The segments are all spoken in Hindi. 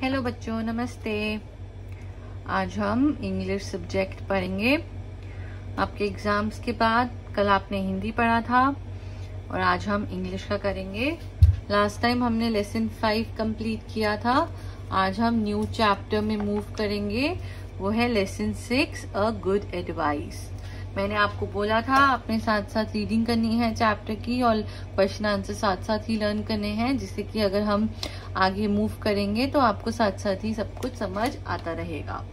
हेलो बच्चों, नमस्ते। आज हम इंग्लिश सब्जेक्ट पढ़ेंगे। आपके एग्जाम्स के बाद कल आपने हिंदी पढ़ा था और आज हम इंग्लिश का करेंगे। लास्ट टाइम हमने लेसन 5 कंप्लीट किया था। आज हम न्यू चैप्टर में मूव करेंगे, वो है लेसन 6 अ गुड एडवाइस। मैंने आपको बोला था अपने साथ साथ रीडिंग करनी है चैप्टर की और क्वेश्चन आंसर साथ साथ ही लर्न करने हैं, जिससे कि अगर हम आगे मूव करेंगे तो आपको साथ साथ ही सब कुछ समझ आता रहेगा।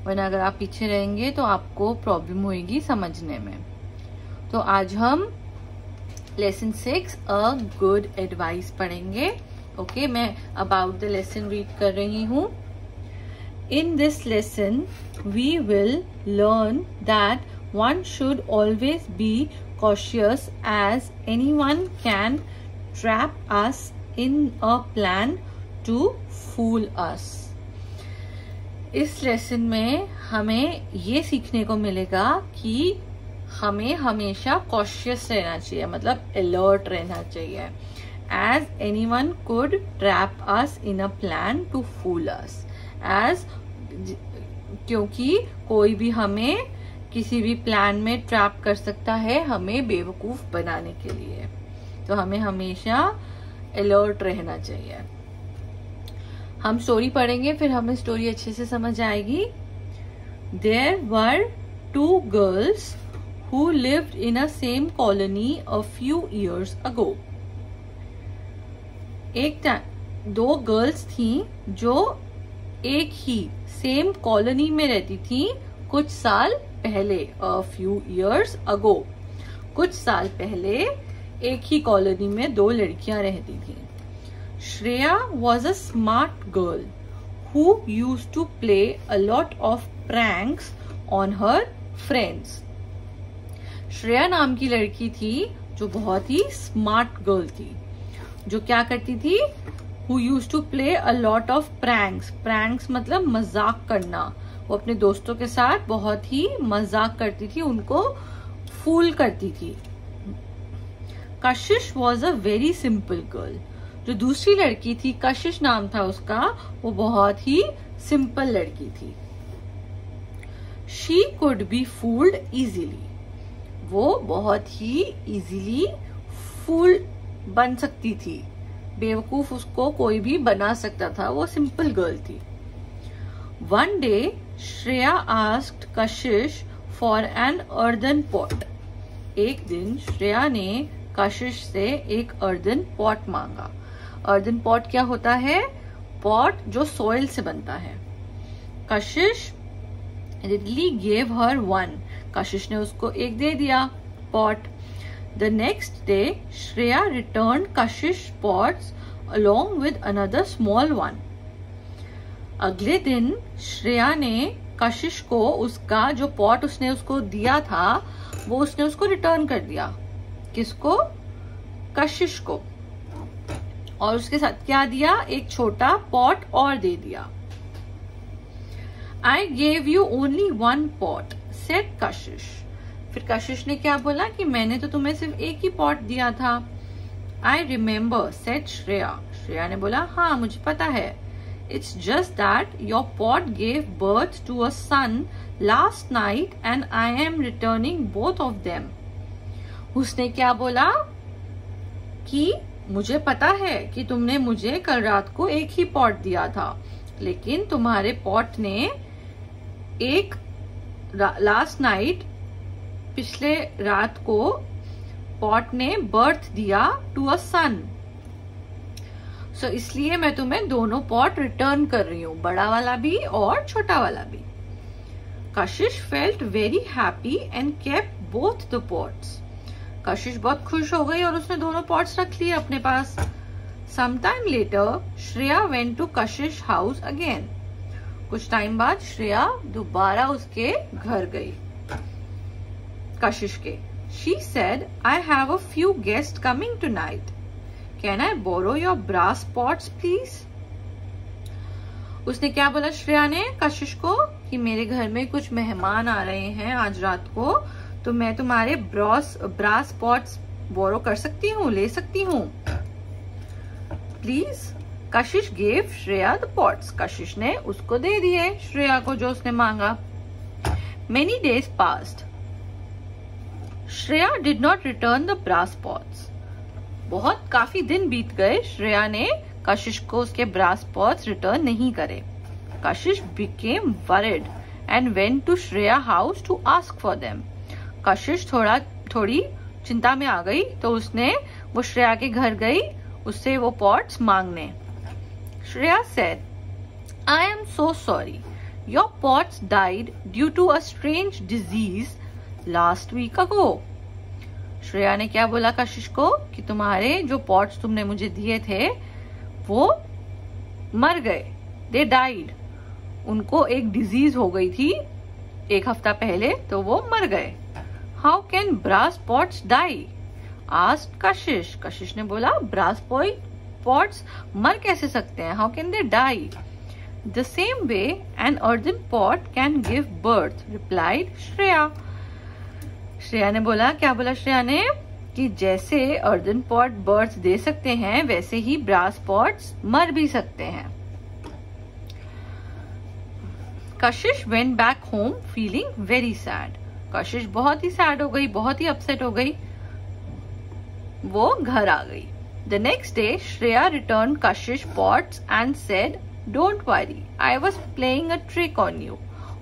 वरना अगर आप पीछे रहेंगे तो आपको प्रॉब्लम होगी समझने में। तो आज हम लेसन 6 अ गुड एडवाइस पढ़ेंगे। ओके, मैं अबाउट द लेसन रीड कर रही हूँ। In this lesson, we will learn that one should always be cautious, as anyone can trap us in a plan to fool us. इस लेसन में हमें ये सीखने को मिलेगा कि हमें हमेशा कॉशियस रहना चाहिए, मतलब अलर्ट रहना चाहिए। As anyone could trap us in a plan to fool us. क्योंकि कोई भी हमें किसी भी प्लान में ट्रैप कर सकता है हमें बेवकूफ बनाने के लिए, तो हमें हमेशा अलर्ट रहना चाहिए। हम स्टोरी पढ़ेंगे, फिर हमें स्टोरी अच्छे से समझ आएगी। There were 2 girls who lived in a same colony a few years ago. दो गर्ल्स थी जो एक ही सेम कॉलोनी में रहती थी कुछ साल पहले। A few years ago, कुछ साल पहले एक ही कॉलोनी में 2 लड़कियां रहती थी। Shreya was a smart girl who used to play a lot of pranks on her friends. Shreya नाम की लड़की थी जो बहुत ही स्मार्ट गर्ल थी, जो क्या करती थी, Who used to play a lot of pranks. Pranks मतलब मजाक करना। वो अपने दोस्तों के साथ बहुत ही मजाक करती थी, उनको फूल करती थी। कशिश was a very simple girl. जो दूसरी लड़की थी, कशिश नाम था उसका, वो बहुत ही सिंपल लड़की थी। She could be fooled easily. वो बहुत ही इजीली फूल बन सकती थी, बेवकूफ उसको कोई भी बना सकता था, वो सिंपल गर्ल थी। One day, Shreya asked Kashish for an earthen pot. एक दिन श्रेया ने कशिश से एक earthen pot मांगा। earthen pot क्या होता है? पॉट जो सॉइल से बनता है। कशिश readily gave her one. कशिश ने उसको एक दे दिया pot. The next day, Shreya returned Kashish's pots along with another small one. अगले दिन श्रेया ने कशिश को उसका जो पॉट उसने उसको दिया था वो उसने उसको रिटर्न कर दिया। किसको? कशिश को। और उसके साथ क्या दिया? एक छोटा पॉट और दे दिया। I gave you only one pot, said Kashish. फिर कशिश ने क्या बोला कि मैंने तो तुम्हें सिर्फ एक ही पॉट दिया था। I remember, said Shreya. Shreya ने बोला, हाँ मुझे पता है। It's just that your pot gave birth to a son last night and I am returning both of them. उसने क्या बोला कि मुझे पता है कि तुमने मुझे कल रात को एक ही पॉट दिया था, लेकिन तुम्हारे पॉट ने एक लास्ट नाइट पिछले रात को पॉट ने बर्थ दिया टू अ सन। सो इसलिए मैं तुम्हें दोनों पॉट रिटर्न कर रही हूँ, बड़ा वाला भी और छोटा वाला भी। कशिश felt very happy and kept both the pots. कशिश बहुत खुश हो गई और उसने दोनों पॉट्स रख लिए अपने पास. Some time later Shreya went to Kashish house again. कुछ टाइम बाद श्रेया दोबारा उसके घर गई, कशिश के. She said, I have a few guests coming tonight. Can I borrow your brass pots, please? उसने क्या बोला श्रेया ने कशिश को कि मेरे घर में कुछ मेहमान आ रहे हैं आज रात को, तो मैं तुम्हारे ब्रास पॉट्स बोरो कर सकती हूँ, ले सकती हूँ please. Kashish gave Shreya the pots, कशिश ने उसको दे दिए श्रेया को जो उसने मांगा। Many days passed, Shreya did not return the brass pots, बहुत काफी दिन बीत गए, श्रेया ने कशिश को उसके ब्रास पॉट्स रिटर्न नहीं करे। Kashish became worried and went to Shreya house to ask for them, Kashish थोड़ी चिंता में आ गई तो उसने वो श्रेया के घर गई उससे वो पॉट्स मांगने। Shreya said, I am so sorry. Your pots died due to a strange disease last week ago. Shreya ने क्या बोला कशिश को कि तुम्हारे जो पॉट्स तुमने मुझे दिए थे वो मर गए, they died. उनको एक डिजीज हो गई थी एक हफ्ता पहले तो वो मर गए। How can brass pots die? asked कशिश, कशिश ने बोला ब्रास पॉट्स मर कैसे सकते हैं, how can they die? The same way an earthen pot can give birth, replied Shreya. Shreya ने बोला, क्या बोला श्रेया ने, कि जैसे earthen pot birth दे सकते हैं वैसे ही brass pots मर भी सकते हैं। कशिश went back home feeling very sad, कशिश बहुत ही सैड हो गई, बहुत ही अपसेट हो गई, वो घर आ गई। The next day, Shreya returned Kashish pots and said, "Don't worry, I was playing a trick on you.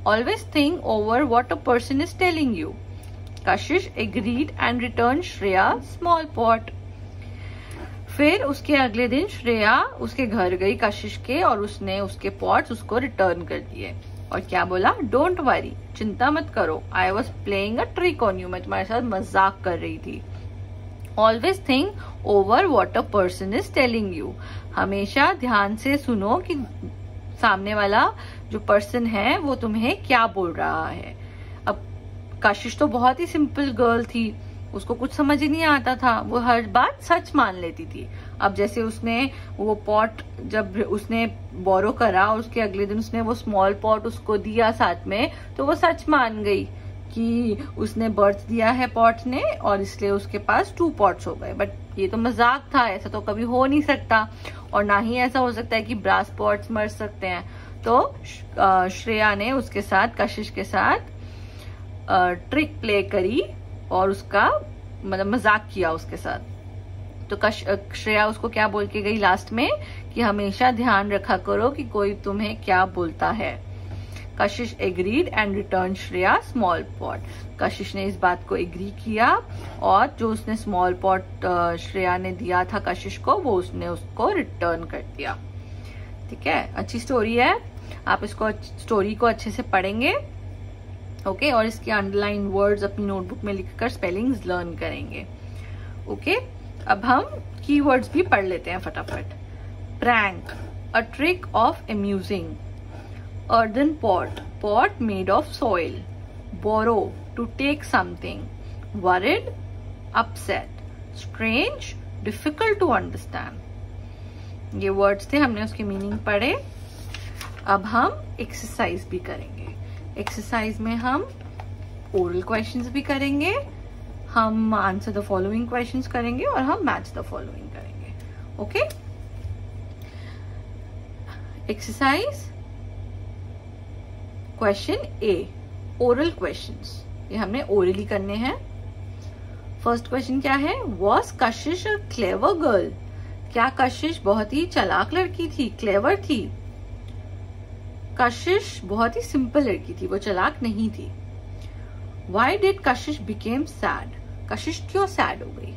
Always think over what a person is telling you." Kashish agreed and returned Shreya small pot. फिर उसके अगले दिन श्रेया उसके घर गई कशिश के और उसने उसके पॉट्स उसको रिटर्न कर दिए और क्या बोला, डोंट वरी, चिंता मत करो, I was playing a trick on you, मैं तुम्हारे साथ मजाक कर रही थी। Always think over what a person is telling you, हमेशा ध्यान से सुनो कि सामने वाला जो पर्सन है वो तुम्हें क्या बोल रहा है। अब कशिश तो बहुत ही सिंपल गर्ल थी, उसको कुछ समझ ही नहीं आता था, वो हर बात सच मान लेती थी। अब जैसे उसने वो पॉट जब उसने बोरो करा और उसके अगले दिन उसने वो स्मॉल पॉट उसको दिया साथ में, तो वो सच मान गई कि उसने बर्थ दिया है पॉट ने और इसलिए उसके पास 2 पॉट्स हो गए। बट ये तो मजाक था, ऐसा तो कभी हो नहीं सकता और ना ही ऐसा हो सकता है कि ब्रास पॉट्स मर सकते हैं। तो श्रेया ने उसके साथ, कशिश के साथ ट्रिक प्ले करी और उसका मतलब मजाक किया उसके साथ। तो श्रेया उसको क्या बोल के गई लास्ट में कि हमेशा ध्यान रखा करो कि कोई तुम्हें क्या बोलता है। कशिश agreed and return Shreya small pot, कशिश ने इस बात को एग्री किया और जो उसने स्मॉल पॉट श्रेया ने दिया था कशिश को वो उसने उसको रिटर्न कर दिया। ठीक है, अच्छी स्टोरी है, आप इसको स्टोरी को अच्छे से पढ़ेंगे ओके और इसके अंडरलाइन वर्ड्स अपनी नोटबुक में लिखकर स्पेलिंग्स लर्न करेंगे। ओके, अब हम कीवर्ड्स भी पढ़ लेते हैं फटाफट। Prank, a trick of amusing. Earthen pot, pot made of soil. Borrow, to take something. Worried, upset. Strange, difficult to understand. ये वर्ड्स थे, हमने उसके मीनिंग पढ़े। अब हम एक्सरसाइज भी करेंगे। एक्सरसाइज में हम ओरल क्वेश्चंस भी करेंगे, हम आंसर द फॉलोइंग क्वेश्चंस करेंगे और हम मैच द फॉलोइंग करेंगे। ओके, एक्सरसाइज क्वेश्चन ए, ओरल क्वेश्चंस, ये हमने ओरली करने हैं। फर्स्ट क्वेश्चन क्या है, was Kashish a clever girl, क्या कशिश बहुत ही चालाक लड़की थी, क्लेवर थी। कशिश बहुत ही सिंपल लड़की थी, वो चालाक नहीं थी। Why did Kashish became sad, कशिश क्यों सैड हो गई।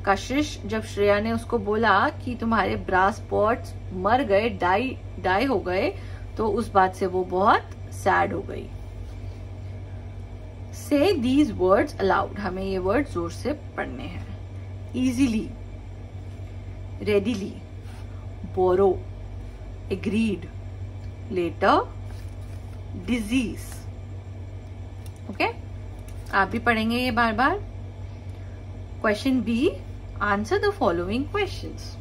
कशिश जब श्रेया ने उसको बोला कि तुम्हारे ब्रास पॉट्स मर गए, डाई हो गए, तो उस बात से वो बहुत सैड हो गई। से दीज वर्ड्स अलाउड, हमें ये वर्ड जोर से पढ़ने हैं। Easily, readily, borrow, agreed, letter, disease. Okay, आप भी पढ़ेंगे ये बार बार। Question B, answer the following questions.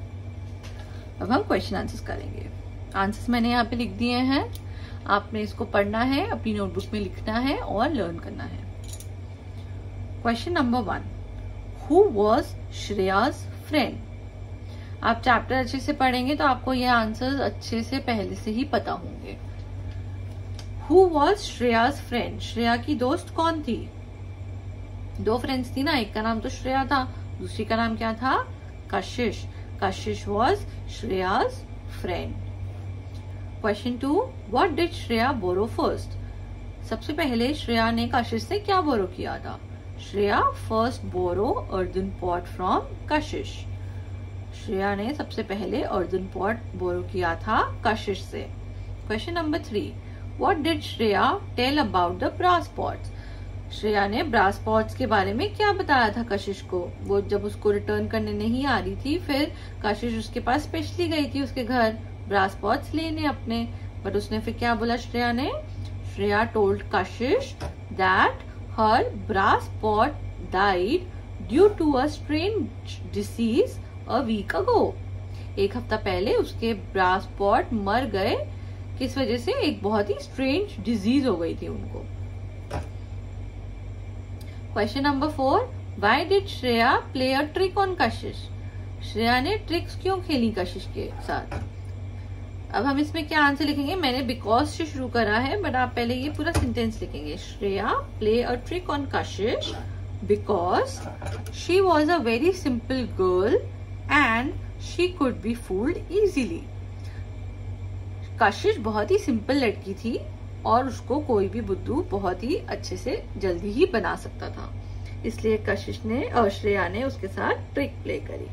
अब हम क्वेश्चन आंसर्स करेंगे। आंसर्स मैंने यहाँ पे लिख दिए हैं, आपने इसको पढ़ना है, अपनी नोटबुक में लिखना है और लर्न करना है। Question number 1, who was Shreya's friend. आप चैप्टर अच्छे से पढ़ेंगे तो आपको ये आंसर्स अच्छे से पहले से ही पता होंगे। Who was Shreya's friend? Shreya की दोस्त कौन थी? 2 फ्रेंड्स थी ना, एक का नाम तो श्रेया था, दूसरी का नाम क्या था? Kashish. Kashish was Shreya's friend. Question 2, What did Shreya borrow first? सबसे पहले श्रेया ने कशिश से क्या बोरो किया था? Shreya first borrow earthen pot from Kashish. Shreya ने सबसे पहले अर्दन पॉट बोरो किया था कशिश से। Question number 3, What did Shreya tell about the brass pots? Shreya ने ब्रास पॉट्स के बारे में क्या बताया था कशिश को? वो जब उसको रिटर्न करने नहीं आ रही थी, फिर कशिश उसके पास स्पेशली गई थी उसके घर ब्रास पॉट्स लेने अपने, बट उसने फिर क्या बोला श्रेया ने? Shreya told Kashish that her brass pot died due to a strange disease a week ago. 1 हफ्ता पहले उसके ब्रास पॉट मर गए। किस वजह से? एक बहुत ही स्ट्रेंज डिजीज हो गई थी उनको। Question number 4, Why did Shreya play a trick on कशिश? श्रेया ने ट्रिक्स क्यों खेली कशिश के साथ? अब हम इसमें क्या आंसर लिखेंगे? मैंने बिकॉज से शुरू करा है, बट आप पहले ये पूरा सेंटेंस लिखेंगे। Shreya play a trick on Kashish because she was a very simple girl and she could be fooled easily. Kashish बहुत ही सिंपल लड़की थी और उसको कोई भी बुद्धू बहुत ही अच्छे से जल्दी ही बना सकता था, इसलिए कशिश ने और श्रेया ने उसके साथ ट्रिक प्ले करी।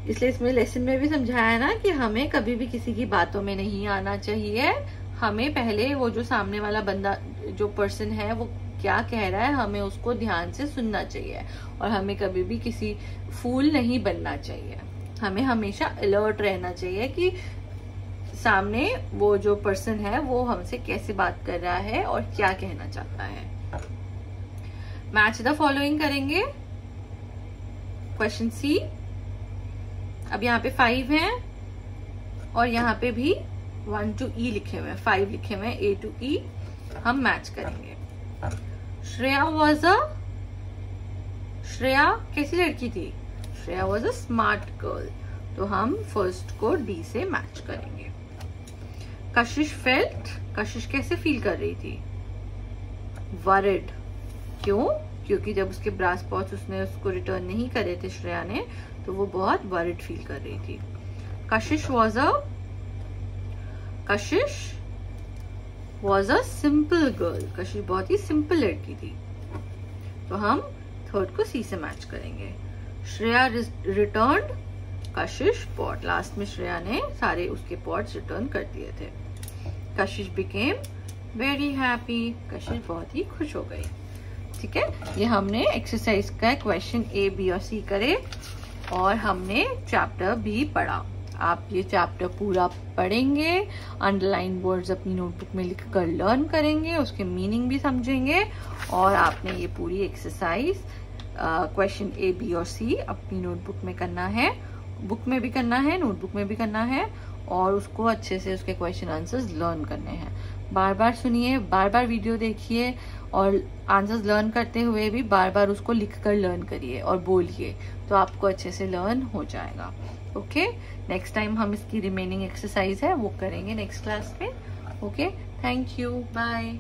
इसलिए इसमें लेसन में भी समझाया ना कि हमें कभी भी किसी की बातों में नहीं आना चाहिए। हमें पहले वो जो सामने वाला बंदा जो पर्सन है वो क्या कह रहा है, हमें उसको ध्यान से सुनना चाहिए और हमें कभी भी किसी फूल नहीं बनना चाहिए। हमें हमेशा अलर्ट रहना चाहिए कि सामने वो जो पर्सन है वो हमसे कैसे बात कर रहा है और क्या कहना चाहता है। मैच द फॉलोइंग करेंगे। क्वेश्चन सी, अब यहाँ पे 5 हैं और यहाँ पे भी 1 to E लिखे हुए हैं, 5 लिखे हुए हैं A to E। हम मैच करेंगे। श्रेया कैसी लड़की थी? Shreya was a smart girl, तो हम फर्स्ट को D से मैच करेंगे। कशिश फेल्ट, कशिश कैसे फील कर रही थी? वरिड। क्यों? क्योंकि जब उसके ब्रास पॉट्स उसने उसको रिटर्न नहीं करे थे श्रेया ने, तो वो बहुत वरिड फील कर रही थी। कशिश वॉज अ सिंपल गर्ल, कशिश बहुत ही सिंपल लड़की थी, तो हम थर्ड को सी से मैच करेंगे। श्रेया रिटर्न्ड कशिश पॉट, लास्ट में श्रेया ने सारे उसके पॉट्स रिटर्न कर दिए थे। कशिश बिकेम वेरी हैप्पी, कशिश बहुत ही खुश हो गई। ठीक है, ये हमने एक्सरसाइज का क्वेश्चन A, B और C करे और हमने चैप्टर भी पढ़ा। आप ये चैप्टर पूरा पढ़ेंगे, अंडरलाइन वर्ड्स अपनी नोटबुक में लिखकर लर्न करेंगे, उसके मीनिंग भी समझेंगे और आपने ये पूरी एक्सरसाइज क्वेश्चन A, B और C अपनी नोटबुक में करना है, बुक में भी करना है, नोटबुक में भी करना है और उसको अच्छे से उसके क्वेश्चन आंसर्स लर्न करने हैं। बार बार सुनिए, बार बार वीडियो देखिए और आंसर्स लर्न करते हुए भी बार बार उसको लिखकर लर्न करिए और बोलिए, तो आपको अच्छे से लर्न हो जाएगा। ओके, नेक्स्ट टाइम हम इसकी रिमेनिंग एक्सरसाइज है वो करेंगे नेक्स्ट क्लास में। Okay, thank you, bye.